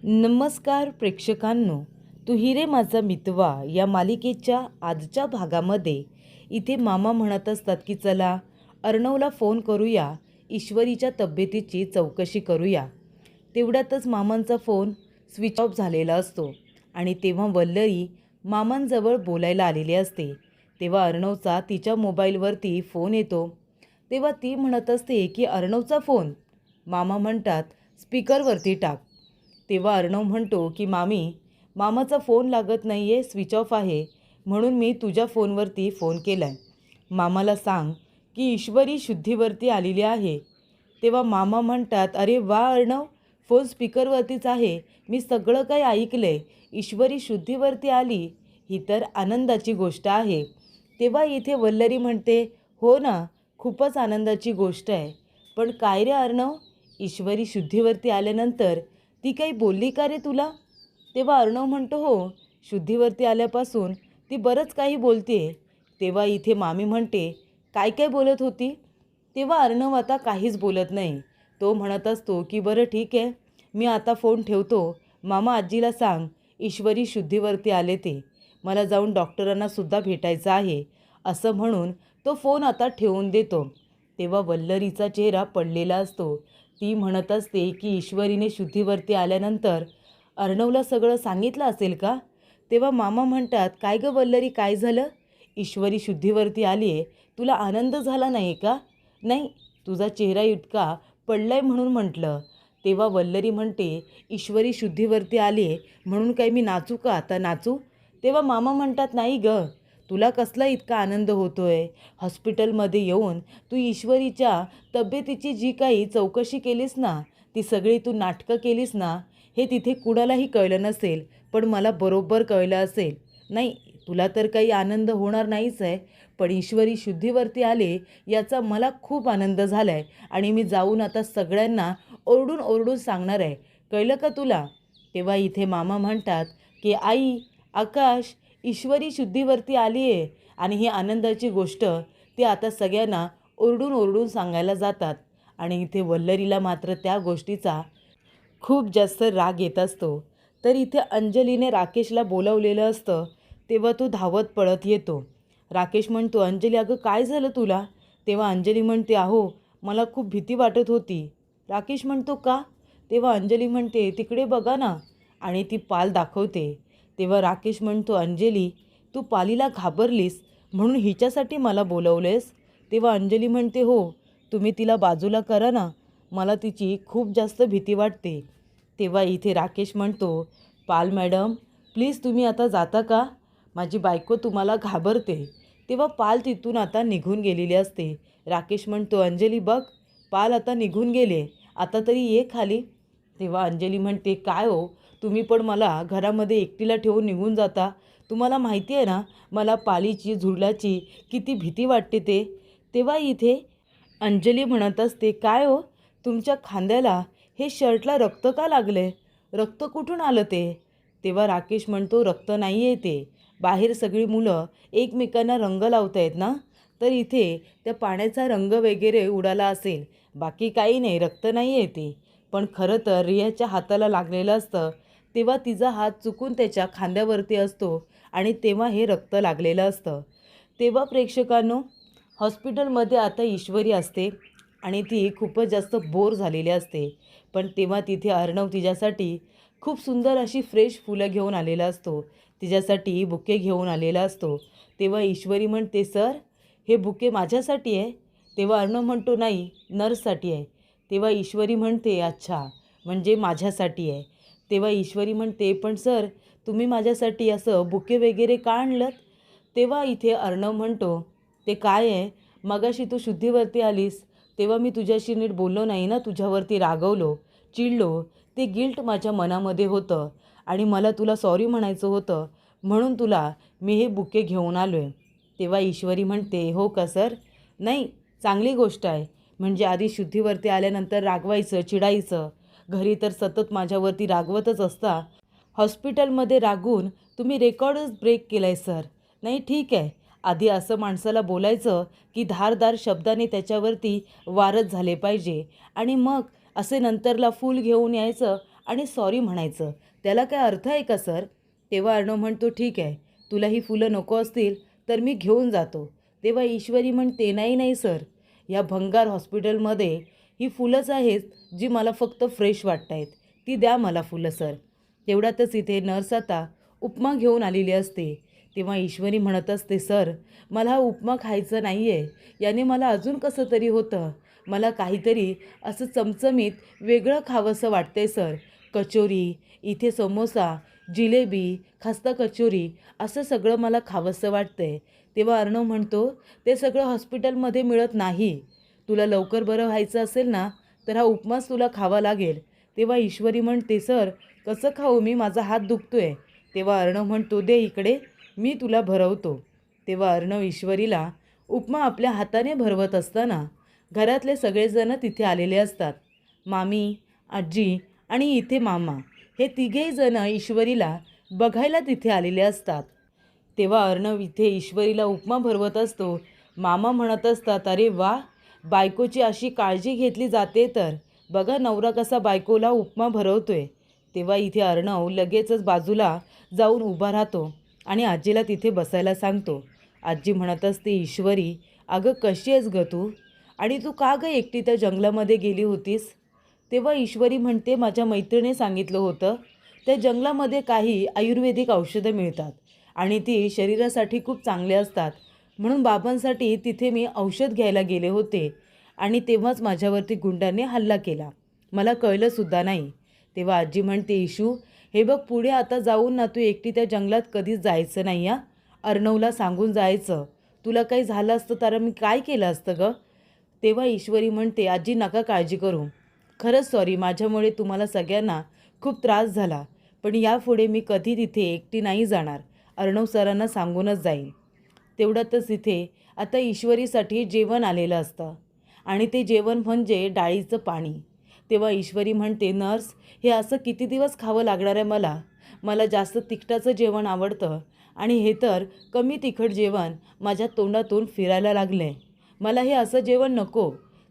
नमस्कार प्रेक्षकांनो, तू हिरे माझा मितवा या मालिकेच्या आजच्या भागामध्ये इथे मामा म्हणत असतात की चला अर्णवला फोन करूया, ईश्वरीच्या तब्येतीची चौकशी करूया. तेवढ्यातच मामांचा फोन स्विच ऑफ झालेला असतो आणि तेव्हा वल्लरी मामांजवळ बोलायला आलेली असते. तेव्हा अर्णवचा तिच्या मोबाईलवरती फोन येतो. तेव्हा ती म्हणत असते की अर्णवचा फोन. मामा म्हणतात स्पीकरवरती टाक. तेव्हा अर्णव म्हणतो की मामाचा फोन लागत नाही आहे, स्विच ऑफ आहे, म्हणून मी तुझ्या फोनवरती फोन केला आहे. मामाला सांग की ईश्वरी शुद्धीवरती आलेली आहे. तेव्हा मामा म्हणतात अरे वा अर्णव, फोन स्पीकरवरतीच आहे, मी सगळं काही ऐकलं आहे, ईश्वरी शुद्धीवरती आली, ही तर आनंदाची गोष्ट आहे. तेव्हा इथे वल्लरी म्हणते हो ना, खूपच आनंदाची गोष्ट आहे. पण काय रे अर्णव, ईश्वरी शुद्धीवरती आल्यानंतर ती काही बोलली का रे तुला? तेव्हा अर्णव म्हणतो हो, शुद्धीवरती आल्यापासून ती बरंच काही बोलते. तेव्हा इथे मामी म्हणते काय काय बोलत होती? तेव्हा अर्णव आता काहीच बोलत नाही. तो म्हणत असतो की बरं ठीक आहे, मी आता फोन ठेवतो. मामा आजीला सांग ईश्वरी शुद्धीवरती आले ते, मला जाऊन डॉक्टरांनासुद्धा भेटायचं आहे, असं म्हणून तो फोन आता ठेवून देतो. तेव्हा वल्लरीचा चेहरा पडलेला असतो. ती म्हणत असते की ईश्वरीने शुद्धीवरती आल्यानंतर अर्णवला सगळं सांगितलं असेल का? तेव्हा मामा म्हणतात काय गं वल्लरी, काय झालं? ईश्वरी शुद्धीवरती आली आहे, तुला आनंद झाला नाही का? नाही, तुझा चेहरा इतका पडलाय म्हणून म्हटलं. तेव्हा वल्लरी म्हणते ईश्वरी शुद्धीवरती आली आहे म्हणून काय मी नाचू का, आता नाचू? तेव्हा मामा म्हणतात नाही गं, तुला कसला इतका आनंद होतोय? हॉस्पिटलमध्ये येऊन तू ईश्वरीच्या तब्येतीची जी काही चौकशी केलीस ना, ती सगळी तू नाटकं केलीस ना, हे तिथे कुणालाही कळलं नसेल, पण मला बरोबर कळलं असेल. नाही, तुला तर काही आनंद होणार नाहीच आहे, पण ईश्वरी शुद्धीवरती आले याचा मला खूप आनंद झाला आहे आणि मी जाऊन आता सगळ्यांना ओरडून ओरडून सांगणार आहे, कळलं का तुला? तेव्हा इथे मामा म्हणतात की आई, आकाश, ईश्वरी शुद्धीवरती आली आहे आणि ही आनंदाची गोष्ट ते आता सगळ्यांना ओरडून ओरडून सांगायला जातात. आणि इथे वल्लरीला मात्र त्या गोष्टीचा खूप जास्त राग येत असतो. तर इथे अंजलीने राकेशला बोलावलेलं असतं. तेव्हा तो धावत पळत येतो. राकेश म्हणतो अंजली अगं काय झालं तुला? तेव्हा अंजली म्हणते अहो, मला खूप भीती वाटत होती. राकेश म्हणतो का? तेव्हा अंजली म्हणते तिकडे बघा ना, आणि ती पाल दाखवते. तेव्हा राकेश म्हणतो अंजली, तू पालीला घाबरलीस म्हणून हिच्यासाठी मला बोलवलेस? तेव्हा अंजली म्हणते हो, तुम्ही तिला बाजूला करा ना, मला तिची खूप जास्त भीती वाटते. तेव्हा इथे राकेश म्हणतो पाल मॅडम, प्लीज तुम्ही आता जाता का? माझी बायको तुम्हाला घाबरते. तेव्हा पाल तिथून आता निघून गेलेली असते. राकेश म्हणतो अंजली बघ, पाल आता निघून गेले, आता तरी ये खाली. तेव्हा अंजली म्हणते काय हो, तुम्ही पण मला घरामध्ये एकटीला ठेवून निघून जाता. तुम्हाला माहिती आहे ना मला पालीची झुरल्याची किती भीती वाटते ते. तेव्हा इथे अंजली म्हणत असते काय हो, तुमच्या खांद्याला हे शर्टला रक्त का लागले? रक्त कुठून आलं ते? तेव्हा राकेश म्हणतो रक्त नाही आहे ते, बाहेर सगळी मुलं एकमेकांना रंग लावत आहेत ना, तर इथे त्या पाण्याचा रंग वगैरे उडाला असेल, बाकी काही नाही, रक्त नाही आहे ते. पण खरं तर रियाच्या हाताला लागलेलं असतं, तेव्हा तिचा हात चुकून त्याच्या खांद्यावरती असतो आणि तेव्हा हे रक्त लागलेलं असतं. तेव्हा प्रेक्षकांनो, हॉस्पिटलमध्ये आता ईश्वरी असते आणि ती खूपच जास्त बोर झालेली असते. पण तेव्हा तिथे अर्णव तिच्यासाठी खूप सुंदर अशी फ्रेश फुलं घेऊन आलेला असतो, तिच्यासाठी बुके घेऊन आलेला असतो. तेव्हा ईश्वरी म्हणते सर, हे बुके माझ्यासाठी आहे? तेव्हा अर्णव म्हणतो नाही, नर्ससाठी आहे. तेव्हा ईश्वरी म्हणते अच्छा, म्हणजे माझ्यासाठी आहे. तेव्हा ईश्वरी म्हणते पण सर, तुम्ही माझ्यासाठी असं बुके वगैरे का आणलं? तेव्हा इथे अर्णव म्हणतो ते काय आहे, मगाशी तू शुद्धीवरती आलीस तेव्हा मी तुझ्याशी नीट बोललो नाही ना, तुझ्यावरती रागवलो, चिडलो, ते गिल्ट माझ्या मनामध्ये होतं आणि मला तुला सॉरी म्हणायचं होतं, म्हणून तुला मी हे बुके घेऊन आलो आहे. तेव्हा ईश्वरी म्हणते हो का सर, नाही, चांगली गोष्ट आहे, म्हणजे आधी शुद्धीवरती आल्यानंतर रागवायचं, चिडायचं, घरी तर सतत माझ्यावरती रागवतच असता, हॉस्पिटलमध्ये रागून तुम्ही रेकॉर्डच ब्रेक केला आहे सर. नाही ठीक आहे, आधी असं माणसाला बोलायचं की धारदार शब्दाने त्याच्यावरती वारच झाले पाहिजे आणि मग असे नंतरला फूल घेऊन यायचं आणि सॉरी म्हणायचं. त्याला काय अर्थ आहे का सर? तेव्हा अर्णव म्हणतो, ठीक आहे, तुला ही फुलं नको असतील तर मी घेऊन जातो. तेव्हा ईश्वरी म्हणते, नाही नाही सर, या भंगार हॉस्पिटलमध्ये ही फुलंच आहेत जी मला फक्त फ्रेश वाटत आहेत. ती द्या मला फुलं सर. तेवढ्यातच इथे नर्स आता उपमा घेऊन आलेली असते. तेव्हा ईश्वरी म्हणत असते, सर मला हा उपमा खायचा नाही आहे, याने मला अजून कसं तरी होतं. मला काहीतरी असं चमचमीत वेगळं खावंसं वाटतंय सर. कचोरी, इथे समोसा, जिलेबी, खस्ता कचोरी असं सगळं मला खावंसं वाटतंय. तेव्हा अर्णव म्हणतो, ते सगळं हॉस्पिटलमध्ये मिळत नाही. तुला लवकर बरं व्हायचं असेल ना तर हा उपमाच तुला खावा लागेल. तेव्हा ईश्वरी म्हणते, सर कसं खाऊ मी, माझा हात दुखतोय. तेव्हा अर्णव म्हणतो, दे इकडे, मी तुला भरवतो. तेव्हा अर्णव ईश्वरीला उपमा आपल्या हाताने भरवत असताना घरातले सगळेजण तिथे आलेले असतात. मामी, आजी आणि इथे मामा, हे तिघेही जण ईश्वरीला बघायला तिथे आलेले असतात. तेव्हा अर्णव इथे ईश्वरीला उपमा भरवत असतो. मामा म्हणत असतात, अरे वा, बायकोची अशी काळजी घेतली जाते तर बघा नवरा कसा बायकोला उपमा भरवतोय. तेव्हा इथे अर्णव लगेचच बाजूला जाऊन उभा राहतो आणि आजीला तिथे बसायला सांगतो. आजी म्हणत असते, ईश्वरी अगं कशी आहेस गं तू, आणि तू का गं एकटी त्या जंगलामध्ये गेली होतीस? तेव्हा ईश्वरी म्हणते, माझ्या मैत्रिणीने सांगितलं होतं त्या जंगलामध्ये काही आयुर्वेदिक औषधं मिळतात आणि ती शरीरासाठी खूप चांगले असतात, म्हणून बाबांसाठी तिथे मी औषध घ्यायला गेले होते आणि तेव्हाच माझ्यावरती गुंडांनी हल्ला केला, मला कळलंसुद्धा नाही. तेव्हा आजी म्हणते, इशू हे बघ, पुढे आता जाऊन ना तू एकटी त्या जंगलात कधीच जायचं नाही या. अर्णवला सांगून जायचं, तुला काही झालं असतं तर मी काय केलं असतं गं? तेव्हा ईश्वरी म्हणते, आजी नका काळजी करू, खरंच सॉरी, माझ्यामुळे तुम्हाला सगळ्यांना खूप त्रास झाला, पण यापुढे मी कधी तिथे एकटी नाही जाणार, अर्णव सरांना सांगूनच जाईन. तेवढ्यातच इथे आता ईश्वरीसाठी जेवण आलेलं असतं आणि ते जेवण म्हणजे डाळीचं पाणी. तेव्हा ईश्वरी म्हणते, नर्स हे असं किती दिवस खावं लागणार आहे मला, मला जास्त तिखटाचं जेवण आवडतं आणि हे तर कमी तिखट जेवण माझ्या तोंडातून फिरायला लागलं आहे, मला हे असं जेवण नको.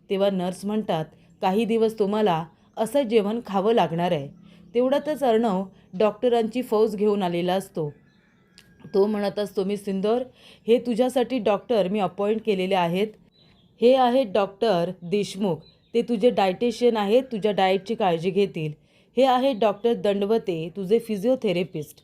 तेव्हा नर्स म्हणतात, काही दिवस तुम्हाला असं जेवण खावं लागणार आहे. तेवढ्यातच अर्णव डॉक्टरांची फौज घेऊन आलेला असतो. तो म्हणत असतो, मी सिंदूर, हे तुझ्यासाठी डॉक्टर मी अपॉइंट केलेले आहेत. हे आहेत डॉक्टर देशमुख, ते तुझे डायटिशियन आहेत, तुझ्या डाएटची काळजी घेतील. हे आहेत डॉक्टर दंडवते, तुझे फिजिओथेरपिस्ट.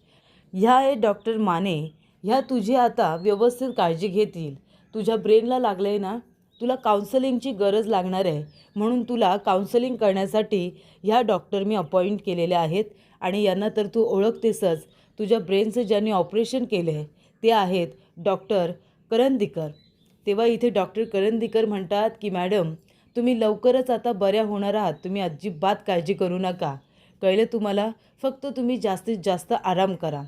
ह्या आहेत डॉक्टर माने, ह्या तुझी आता व्यवस्थित काळजी घेतील. तुझ्या ब्रेनला लागलं आहे ना, तुला काउन्सलिंगची गरज लागणार आहे, म्हणून तुला काउन्सलिंग करण्यासाठी ह्या डॉक्टर मी अपॉइंट केलेले आहेत आणि यांना तर तू ओळखतेसच. तुझ्या ब्रेनचं ज्यांनी ऑपरेशन केलं आहे ते आहेत डॉक्टर करंदीकर. तेव्हा इथे डॉक्टर करंदीकर म्हणतात की मॅडम, तुम्ही लवकरच आता बऱ्या होणार आहात, तुम्ही अजिबात काळजी करू नका, कळलं तुम्हाला, फक्त तुम्ही जास्तीत जास्त आराम करा,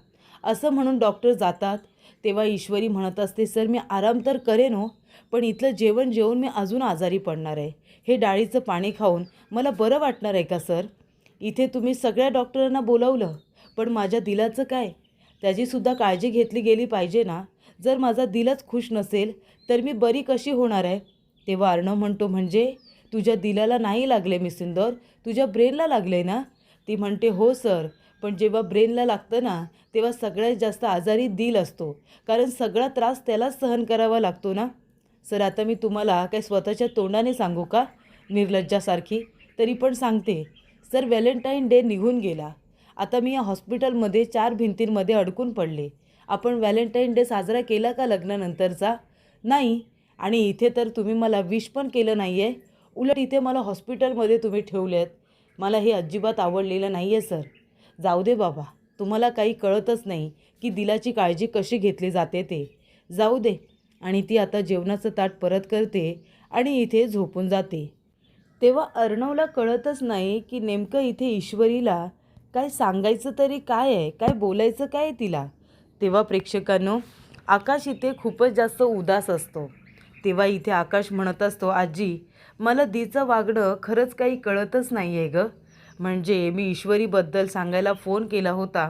असं म्हणून डॉक्टर जातात. तेव्हा ईश्वरी म्हणत असते, सर मी आराम तर करेन हो, पण इथलं जेवण जेवून मी अजून आजारी पडणार आहे. हे डाळीचं पाणी खाऊन मला बरं वाटणार आहे का सर? इथे तुम्ही सगळ्या डॉक्टरांना बोलावलं, पण माझ्या दिलाचं काय? त्याचीसुद्धा काळजी घेतली गेली पाहिजे ना. जर माझा दिलच खुश नसेल तर मी बरी कशी होणार आहे? तेव्हा अर्णव म्हणतो, म्हणजे तुझ्या दिलाला नाही लागले मी सिंदूर, तुझ्या ब्रेनला लागले ना? ती म्हणते, हो सर, पण जेव्हा ब्रेनला लागतं ना तेव्हा सगळ्यात जास्त आजारी दिल असतो, कारण सगळा त्रास त्यालाच सहन करावा लागतो ना. सर आता मी तुम्हाला काय स्वतःच्या तोंडाने सांगू का, निर्लज्जासारखी? तरी पण सांगते सर, व्हॅलेंटाईन डे निघून गेला, आता मी या हॉस्पिटलमध्ये 4 भिंतींमध्ये अडकून पडले. आपण व्हॅलेंटाईन डे साजरा केला का लग्नानंतरचा? नाही. आणि इथे तर तुम्ही मला विश पण केलं नाही आहे, उलट इथे मला हॉस्पिटलमध्ये तुम्ही ठेवले आहेत. मला हे अजिबात आवडलेलं नाही आहे सर. जाऊ दे बाबा, तुम्हाला काही कळतच नाही की दिलाची काळजी कशी घेतली जाते ते. जाऊ दे. आणि ती आता जेवणाचं ताट परत करते आणि इथे झोपून जाते. तेव्हा अर्णवला कळतच नाही की नेमकं इथे ईश्वरीला काय सांगायचं तरी काय आहे, काय बोलायचं काय आहे तिला. तेव्हा प्रेक्षकांनो, आकाश इथे खूपच जास्त उदास असतो. तेव्हा इथे आकाश म्हणत असतो, आजी मला दीचं वागणं खरंच काही कळतच नाही आहे गं. म्हणजे मी ईश्वरीबद्दल सांगायला फोन केला होता,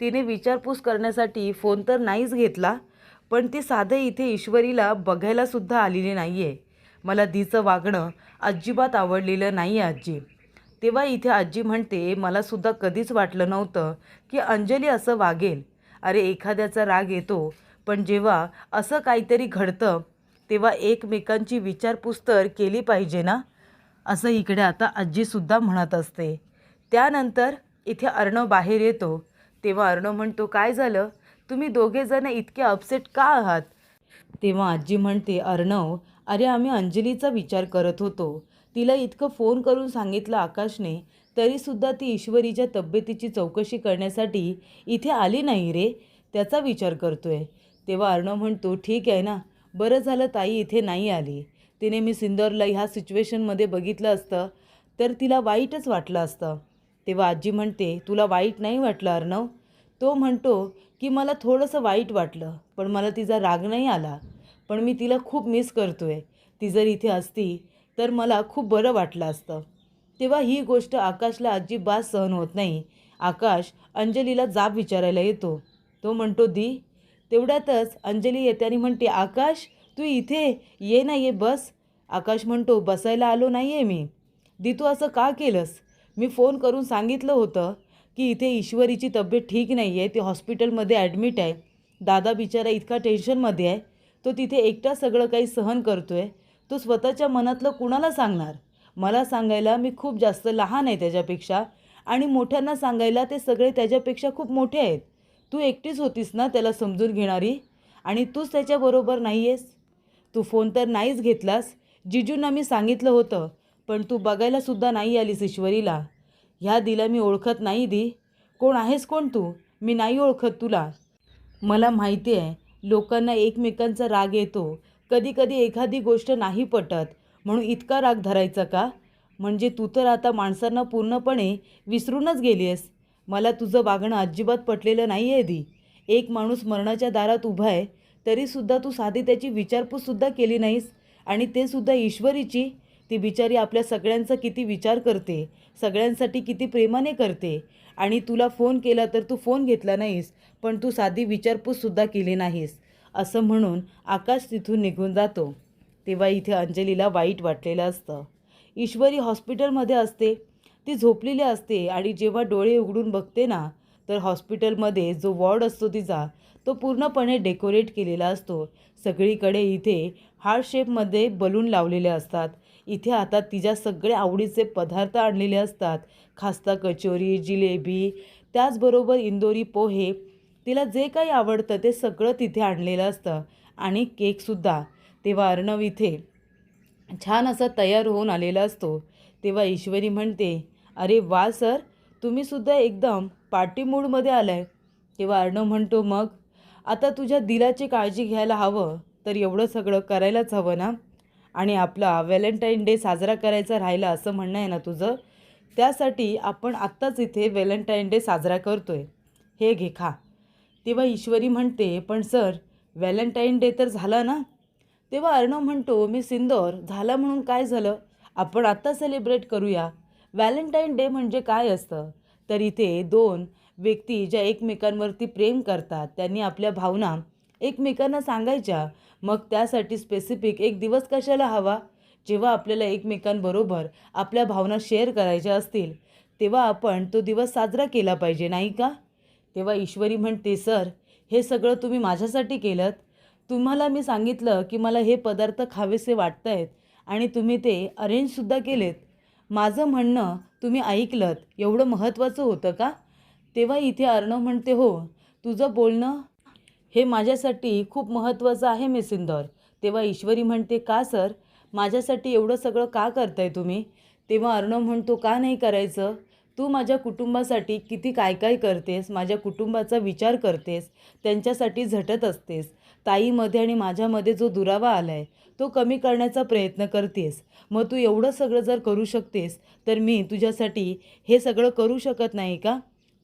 तिने विचारपूस करण्यासाठी फोन तर नाहीच घेतला, पण ती साधं इथे ईश्वरीला बघायलासुद्धा आलेली नाही आहे. मला दीचं वागणं अजिबात आवडलेलं नाही आहे आजी. तेव्हा इथे आजी म्हणते, मलासुद्धा कधीच वाटलं नव्हतं की अंजली असं वागेल. अरे एखाद्याचा राग येतो, पण जेव्हा असं काहीतरी घडतं तेव्हा एकमेकांची विचारपूस तर केली पाहिजे ना, असं इकडे आता आजीसुद्धा म्हणत असते. त्यानंतर इथे अर्णव बाहेर येतो. तेव्हा अर्णव म्हणतो, काय झालं, तुम्ही दोघेजण इतके अपसेट का आहात? तेव्हा आजी म्हणते, अर्णव, अरे आम्ही अंजलीचा विचार करत होतो. तिला इतकं फोन करून सांगितलं आकाशने, तरीसुद्धा ती ईश्वरीच्या तब्येतीची चौकशी करण्यासाठी इथे आली नाही रे, त्याचा विचार करतोय. तेव्हा अर्णव म्हणतो, ठीक आहे ना, बरं झालं ताई इथे नाही आली. तिने मी सिंदूरला ह्या सिच्युएशनमध्ये बघितलं असतं तर तिला वाईटच वाटलं असतं. तेव्हा आजी म्हणते, तुला वाईट नाही वाटलं अर्णव? तो म्हणतो की मला थोडंसं वाईट वाटलं, पण मला तिचा राग नाही आला. पण मी तिला खूप मिस करतोय. ती जर इथे असती तर मला खूप बरं वाटलं असतं. तेव्हा ही गोष्ट आकाशला अजिबात सहन होत नाही. आकाश अंजलीला जाब विचारायला येतो. तो म्हणतो, दी. तेवढ्यातच अंजली येते आणि म्हणते, आकाश तू इथे ये ना, ये बस. आकाश म्हणतो, बसायला आलो नाही आहे मी. दी तू असं का केलंस? मी फोन करून सांगितलं होतं की इथे ईश्वरीची तब्येत ठीक नाही आहे, ती हॉस्पिटलमध्ये ॲडमिट आहे. दादा बिचारा इतका टेन्शनमध्ये आहे, तो तिथे एकटा सगळं काही सहन करतो आहे. तो स्वतःच्या मनातलं कुणाला सांगणार? मला सांगायला मी खूप जास्त लहान आहे त्याच्यापेक्षा, आणि मोठ्यांना सांगायला ते सगळे त्याच्यापेक्षा खूप मोठे आहेत. तू एकटीच होतीस ना त्याला समजून घेणारी, आणि तूच त्याच्याबरोबर नाही आहेस. तू फोन तर नाहीच घेतलास. जिजूंना मी सांगितलं होतं, पण तू बघायलासुद्धा नाही आलीस ईश्वरीला. ह्या दिला मी ओळखत नाही दी. कोण आहेस कोण तू? मी नाही ओळखत तुला. मला माहिती आहे लोकांना एकमेकांचा राग येतो, कधीकधी एखादी गोष्ट नाही पटत म्हणून इतका राग धरायचा का? म्हणजे तू तर आता माणसांना पूर्णपणे विसरूनच गेली आहेस. मला तुझं वागणं अजिबात पटलेलं नाही आहे दी. एक माणूस मरणाच्या दारात उभा आहे तरीसुद्धा तू साधी त्याची विचारपूससुद्धा केली नाहीस, आणि ते सुद्धा ईश्वरीची. ती बिचारी आपल्या सगळ्यांचा किती विचार करते, सगळ्यांसाठी किती प्रेमाने करते, आणि तुला फोन केला तर तू फोन घेतला नाहीस, पण तू साधी विचारपूससुद्धा केली नाहीस. असं म्हणून आकाश तिथून निघून जातो. तेव्हा इथे अंजलीला वाईट वाटलेलं असतं. ईश्वरी हॉस्पिटलमध्ये असते, ती झोपलेली असते, आणि जेव्हा डोळे उघडून बघते ना, तर हॉस्पिटलमध्ये जो वॉर्ड असतो तिचा, तो पूर्णपणे डेकोरेट केलेला असतो. सगळीकडे इथे हार्ट शेपमध्ये बलून लावलेले असतात. इथे आता तिच्या सगळे आवडीचे पदार्थ आणलेले असतात. खास्ता कचोरी, जिलेबी, त्याचबरोबर इंदोरी पोहे, तिला जे काही आवडतं ते सगळं तिथे आणलेलं असतं, आणि केकसुद्धा. तेव्हा अर्णव इथे छान असा तयार होऊन आलेला असतो. तेव्हा ईश्वरी म्हणते, अरे वा सर, तुम्हीसुद्धा एकदम पार्टी मूडमध्ये आलाय. तेव्हा अर्णव म्हणतो, मग आता तुझ्या दिलाची काळजी घ्यायला हवं तर एवढं सगळं करायलाच हवं ना. आणि आपला व्हॅलेंटाईन डे साजरा करायचा राहिला असं म्हणणं आहे ना तुझं, त्यासाठी आपण आत्ताच इथे व्हॅलेंटाईन डे साजरा करतोय. हे घे खा. तेव्हा ईश्वरी म्हणते, पण सर व्हॅलेंटाईन डे तर झाला ना. तेव्हा अर्णव म्हणतो, मी सिंदूर झाला म्हणून काय झालं, आपण आत्ता सेलिब्रेट करूया. व्हॅलेंटाईन डे म्हणजे काय असतं, तर इथे दोन व्यक्ती ज्या एकमेकांवरती प्रेम करतात त्यांनी आपल्या भावना एकमेकांना सांगायच्या. मग त्यासाठी स्पेसिफिक एक दिवस कशाला हवा? जेव्हा आपल्याला एकमेकांबरोबर आपल्या भावना शेअर करायच्या असतील तेव्हा आपण तो दिवस साजरा केला पाहिजे, नाही का? तेव्हा ईश्वरी म्हणते, सर हे सगळं तुम्ही माझ्यासाठी केलं. तुम्हाला मी सांगितलं की मला हे पदार्थ खावेसे वाटत आहेत, आणि तुम्ही ते अरेंजसुद्धा केलेत. माझं म्हणणं तुम्ही ऐकलंत, एवढं महत्त्वाचं होतं का? तेव्हा इथे अर्णव म्हणते, हो, तुझं बोलणं हे माझ्यासाठी खूप महत्त्वाचं आहे मिस इंदौर. तेव्हा ईश्वरी म्हणते, का सर, माझ्यासाठी एवढं सगळं का करताय तुम्ही? तेव्हा अर्णव म्हणतो, का नाही करायचं? तू माझ्या कुटुंबासाठी किती काय काय करतेस, माझ्या कुटुंबाचा विचार करतेस, त्यांच्यासाठी झटत असतेस. ताईमध्ये आणि माझ्यामध्ये जो दुरावा आला आहे तो कमी करण्याचा प्रयत्न करतेस. मग तू एवढं सगळं जर करू शकतेस तर मी तुझ्यासाठी हे सगळं करू शकत नाही का?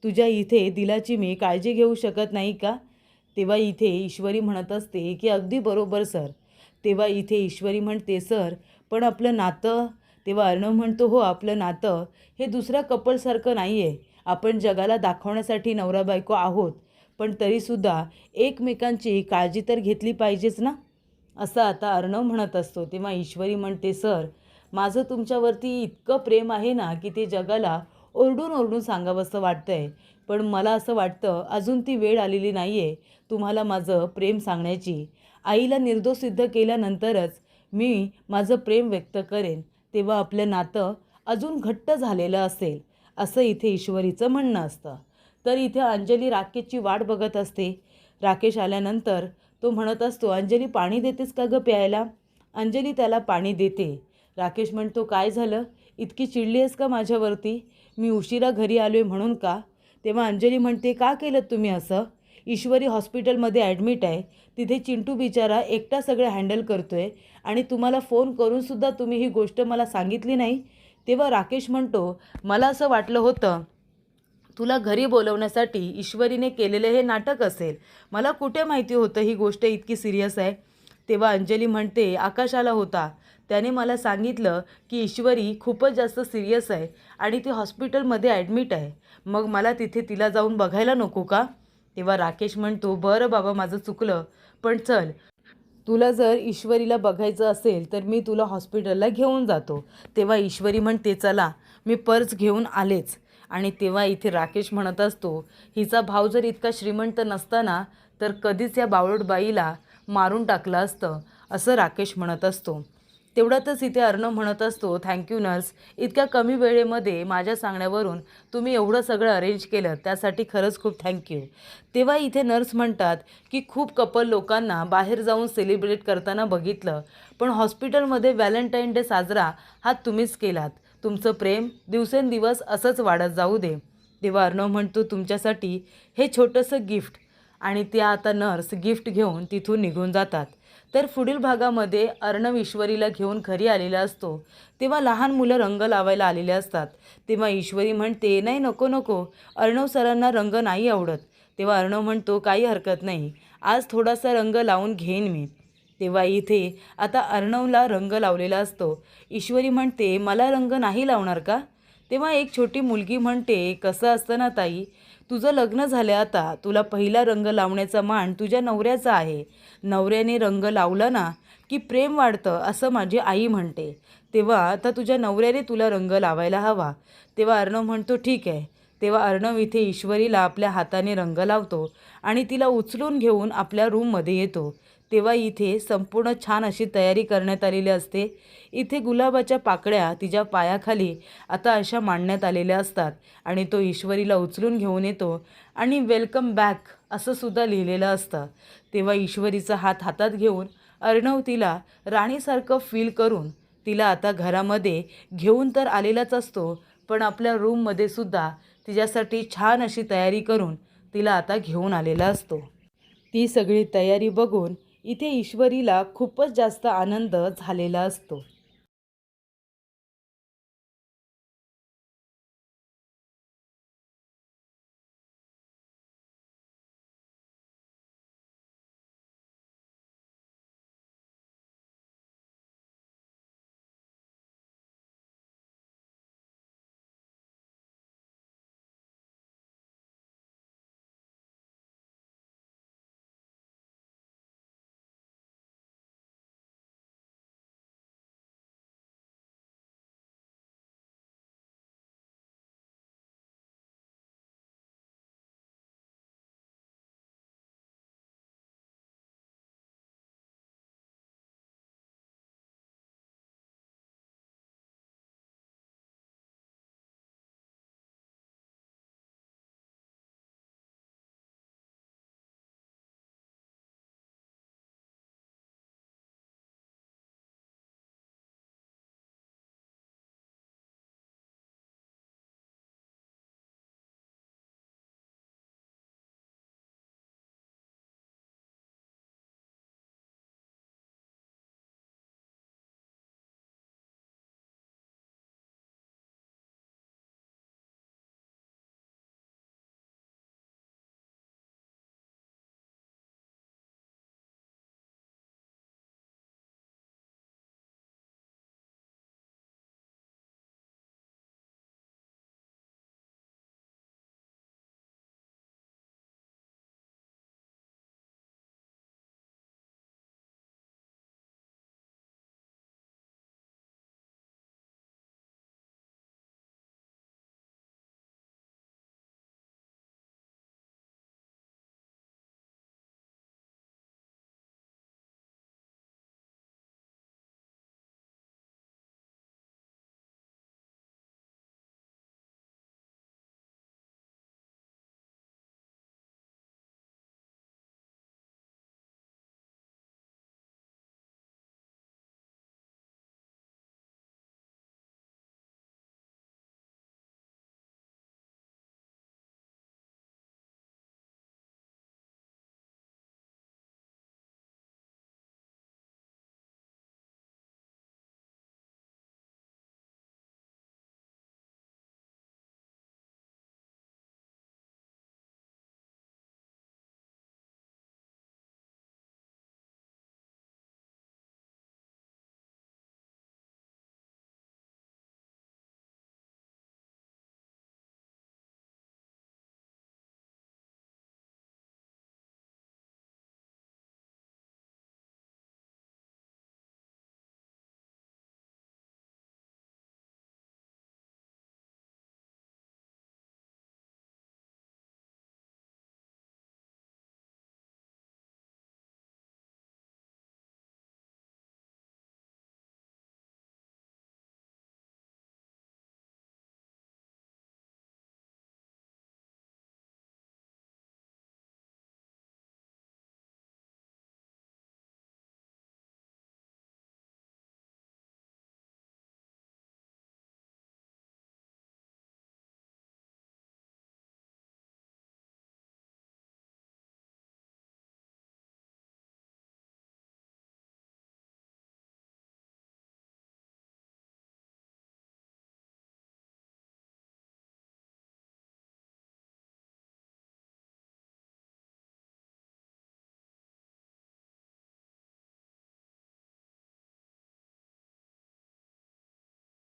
तुझ्या इथे दिलाची मी काळजी घेऊ शकत नाही का? तेव्हा इथे ईश्वरी म्हणत असते की अगदी बरोबर सर. तेव्हा इथे ईश्वरी म्हणते, सर पण आपलं नातं. तेव्हा अर्णव म्हणतो, हो, आपलं नातं हे दुसऱ्या कपलसारखं नाही आहे. आपण जगाला दाखवण्यासाठी नवरा बायको आहोत, पण तरीसुद्धा एकमेकांची काळजी तर घेतली पाहिजेच ना, असं आता अर्णव म्हणत असतो. तेव्हा ईश्वरी म्हणते, सर माझं तुमच्यावरती इतकं प्रेम आहे ना की ते जगाला ओरडून ओरडून सांगावंसं वाटतंय. पण मला असं वाटतं अजून ती वेळ आलेली नाही आहे तुम्हाला माझं प्रेम सांगण्याची. आईला निर्दोष सिद्ध केल्यानंतरच मी माझं प्रेम व्यक्त करेन, तेव्हा आपलं नातं अजून घट्ट झालेलं असेल, असं इथे ईश्वरीचं म्हणणं असतं. तर इथे अंजली राकेशची वाट बघत असते. राकेश आल्यानंतर तो म्हणत असतो, अंजली पाणी देतेस का गं प्यायला? अंजली त्याला पाणी देते. राकेश म्हणतो, काय झालं? इतकी चिडली आहेस का माझ्यावरती? मी उशिरा घरी आलो आहे म्हणून का? तेव्हा अंजली म्हणते, का केलं तुम्ही असं? ईश्वरी हॉस्पिटलमध्ये ॲडमिट आहे. तिथे चिंटू बिचारा एकटा सगळं हँडल करतोय आणि तुम्हाला फोन करूनसुद्धा तुम्ही ही गोष्ट मला सांगितली नाही. तेव्हा राकेश म्हणतो, मला असं वाटलं होतं तुला घरी बोलवण्यासाठी ईश्वरीने केलेलं हे नाटक असेल. मला कुठे माहिती होतं ही गोष्ट इतकी सिरियस आहे. तेव्हा अंजली म्हणते, आकाश आला होता. त्याने मला सांगितलं की ईश्वरी खूपच जास्त सिरियस आहे आणि ती हॉस्पिटलमध्ये ॲडमिट आहे. मग मला तिथे तिला जाऊन बघायला नको का? तेव्हा राकेश म्हणतो, बरं बाबा माझं चुकलं, पण चल तुला जर ईश्वरीला बघायचं असेल तर मी तुला हॉस्पिटलला घेऊन जातो. तेव्हा ईश्वरी म्हणते, चला मी पर्स घेऊन आलेच. आणि तेव्हा इथे राकेश म्हणत असतो, हिचा भाव जर इतका श्रीमंत नसताना तर कधीच या बावळटबाईला मारून टाकलं असतं, असं राकेश म्हणत असतो. तेवढ्यातच इथे अर्णव म्हणत असतो, थँक्यू नर्स, इतक्या कमी वेळेमध्ये माझ्या सांगण्यावरून तुम्ही एवढं सगळं अरेंज केलं त्यासाठी खरंच खूप थँक्यू. तेव्हा इथे नर्स म्हणतात की खूप कपल लोकांना बाहेर जाऊन सेलिब्रेट करताना बघितलं, पण हॉस्पिटलमध्ये व्हॅलेंटाईन डे साजरा हा तुम्हीच केलात. तुमचं प्रेम दिवसेंदिवस असंच वाढत जाऊ दे. तेव्हा अर्णव म्हणतो, तुमच्यासाठी हे छोटंसं गिफ्ट. आणि त्या आता नर्स गिफ्ट घेऊन तिथून निघून जातात. तर पुढील भागामध्ये अर्णव ईश्वरीला घेऊन घरी आलेला असतो. तेव्हा लहान मुलं रंग लावायला आलेले असतात. तेव्हा ईश्वरी म्हणते, नाही नको नको, अर्णव सरांना रंग नाही आवडत. तेव्हा अर्णव म्हणतो, काही हरकत नाही, आज थोडासा रंग लावून घेईन मी. तेव्हा इथे आता अर्णवला रंग लावलेला असतो. ईश्वरी म्हणते, मला रंग नाही लावणार का? तेव्हा एक छोटी मुलगी म्हणते, कसं असतं ना ताई, तुझं लग्न झालं आता, तुला पहिला रंग लावण्याचा मान तुझ्या नवऱ्याचा आहे. नवऱ्याने रंग लावला ना की प्रेम वाढतं, असं माझी आई म्हणते. तेव्हा आता तुझ्या नवऱ्याने तुला रंग लावायला हवा. तेव्हा अर्णव म्हणतो, ठीक आहे. तेव्हा अर्णव इथे ईश्वरीला आपल्या हाताने रंग लावतो आणि तिला उचलून घेऊन आपल्या रूममध्ये येतो. तेव्हा इथे संपूर्ण छान अशी तयारी करण्यात आलेली असते. इथे गुलाबाच्या पाकळ्या तिच्या पायाखाली आता अशा मांडण्यात आलेल्या असतात आणि तो ईश्वरीला उचलून घेऊन येतो आणि वेलकम बॅक असं सुद्धा लिहिलेलं असतं. तेव्हा ईश्वरीचा हात हातात घेऊन अर्णव तिला राणीसारखं फील करून तिला आता घरामध्ये घेऊन तर आलेलाच असतो, पण आपल्या रूममध्ये सुद्धा तिच्यासाठी छान अशी तयारी करून तिला आता घेऊन आलेला असतो. ती सगळी तयारी बघून इथे ईश्वरीला खूपच जास्त आनंद झालेला असतो.